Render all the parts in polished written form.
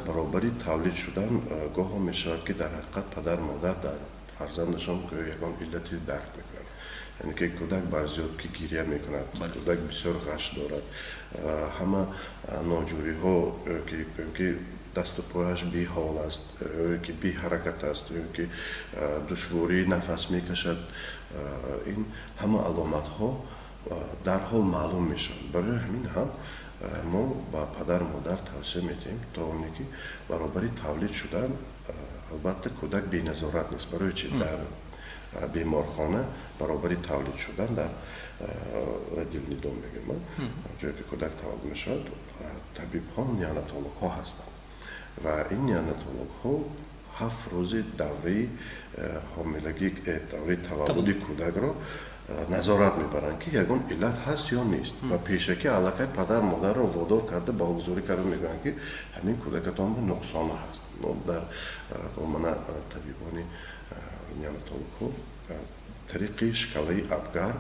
баробари тавлид шудан гоҳо мешавад ки дар ҳақиқат падар модар дар фарзандашон ягон иллати дарк мекунад. яъне ки кӯдак бар зиёдкӣ гирья мекунад, кӯдак бисёр ғаш дорад, ҳама ноҷуриҳо ки дасту пояш беҳол аст, ки беҳаракат аст, ки душвории нафас мекашад, ин ҳама аломатҳо дарҳол маълум мешаванд. барои ҳамин ҳам мо ба падар модар тавсия медиҳем то оне ки баробари тавлид шудан албатта кӯдак беназорат нест. барои чи дар беморхона баробари тавлид шудан дар радионидом мегӯям, ҷое ки кӯдак тавлид мешавад, табибҳо неонатологҳо ҳастанд ва ин неонатологҳо 7 рӯзи давраи ҳомилагӣ, давраи таваллуди кӯдакро назорат мебаранд ки ягон иллат ҳаст ё нест ва пешакӣ аллакай падар модарро водор карда боғгузорӣ карда мегӯянд ки ҳамин кӯдакатонба нуқсона ҳаст. мо дар мана табибони неонатологҳо тариқи шкалаи абгар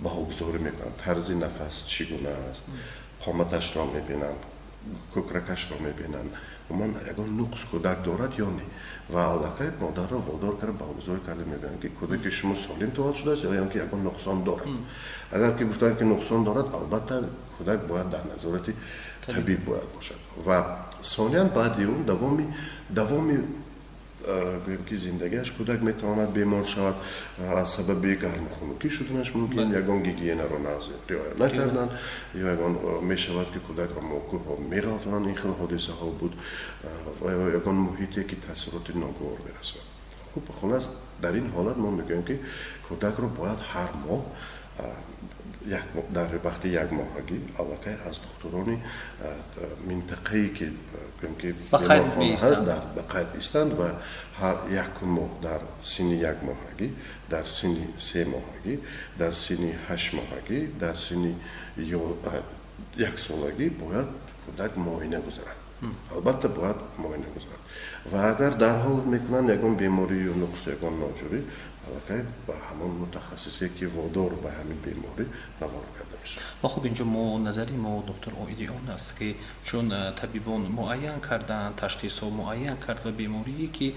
боғгузорӣ мекунанд, тарзи нафас чӣ гуна аст, қоматашро мебинанд, кӯкракашро мебинанд, умуман ягон нуқс кӯдак дорад ё не, ва аллакай модарро водор карда боғгузорӣ карда мегӯянд ки кӯдаки шумо солим таваллуд шудааст ё ки ягон нуқсон дорад. агар ки гуфтанд ки нуқсон дорад, албатта кӯдак бояд дар назорати табиб бояд бошад. ва сониян баъди он давоми гӯем ки зиндагиаш кӯдак метавонад бемор шавад аз сабаби гармухунукӣ шуданаш мумкин ягон гигиенаро риоя накардан ё ягон мешавад ки кӯдакро мокӯҳо меғалтонанд. ин хел ҳодисаҳо буд ва ягон муҳите ки таъсироти ногувор мерасонад. хуб хулас дар ин ҳолат мо мегӯем ки кӯдакро бояд ҳар моҳ дар вақти якмоҳагӣ аллакай аз духтурони минтақае ки беморхона ҳаст ба қайд истанд ва ҳар якум моҳ дар синни якмоҳагӣ, дар синни 3 моҳагӣ, дар синни 8 моҳагӣ, дар синни яксолагӣ бояд кӯдак муоина гузарад. албатта бояд муоина гузарад ва агар дарҳол мекунанд ягон беморӣ ё нуқс ягон ноҷурӣ, аллакай ба ҳамон мутахассисе ки водор ба ҳамин беморӣ равона карда мешавад. ва хуб инҷо назари мо доктор Оиди он аст ки чун табибон муайян карданд, ташхисҳо муайян кард ва беморие ки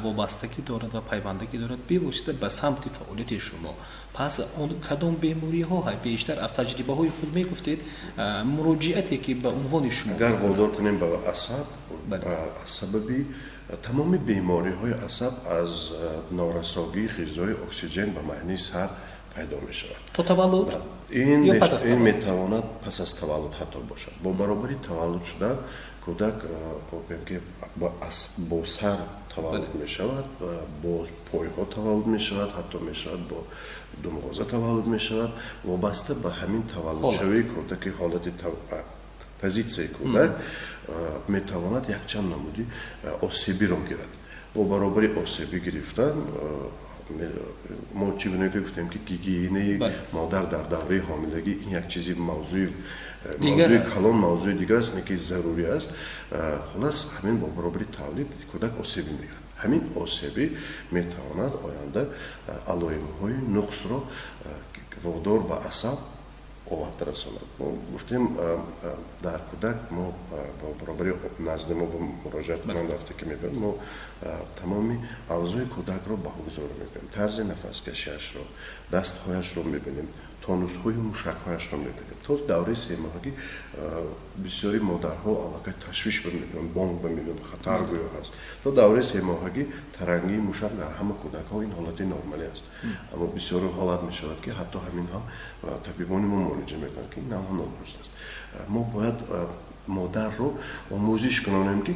вобастагӣ дорад ва пайвандагӣ дорад бевосита ба самти фаъолияти шумо, пас он кадом бемориҳо бештар аз таҷрибаҳои худ мегуфтед муроҷиате ки ба унвони шумо агар водор кунем ба асаб, аз сабаби тамоми бемориҳои асаб аз норасогии ғизои оксиҷен ба маънии сар пайдо мешавад. то таваллуд ин метавонад пас аз таваллуд ҳатто бошад. бо баробари таваллуд шудан кӯдак бо сар таваллуд мешавад, бо пойҳо таваллуд мешавад, ҳатто мешавад бо думғоза таваллуд мешавад. вобаста ба ҳамин таваллудшавии кӯдаки ҳолати позитсияи кӯдак метавонад якчанд намуди осебиро гирад. бо баробари осебӣ гирифтан мо чӣ гуна гуфтем ки гигиенаи модар дар давраи ҳомилагӣ ин як чизи мавзӯи калон, мавзӯи дигар аст, не ки зарури аст. хулас ҳамин бо баробари тавлид кӯдак осебӣ мегирад. ҳамин осебӣ метавонад оянда алоимҳои нуқсро водор ба асаб оварда расонад. мо гуфтем дар кӯдак мо бо баробари назди мо ба муроҷиат кунанд вақте ки мебарем, мо тамоми аъзои кӯдакро баҳогузор мекунем, тарзи нафаскашиашро, дастҳояшро мебинем, тонусҳои мушакҳояшро мебинем. то давраи 3 моҳагӣ бисёри модарҳо аллакай ташвиш мекунанд, бонг мегӯянд, хатар гӯё ҳаст. то давраи 3 моҳагӣ тарангии мушак дар ҳама кӯдакҳо ин ҳолати нормалӣ аст. аммо бисёри ҳолат мешавад ки ҳатто ҳамин ҳам табибони мо муроҷиа мекунанд ки ин ҳам нодуруст аст. мо бояд модарро омӯзиш кунонем ки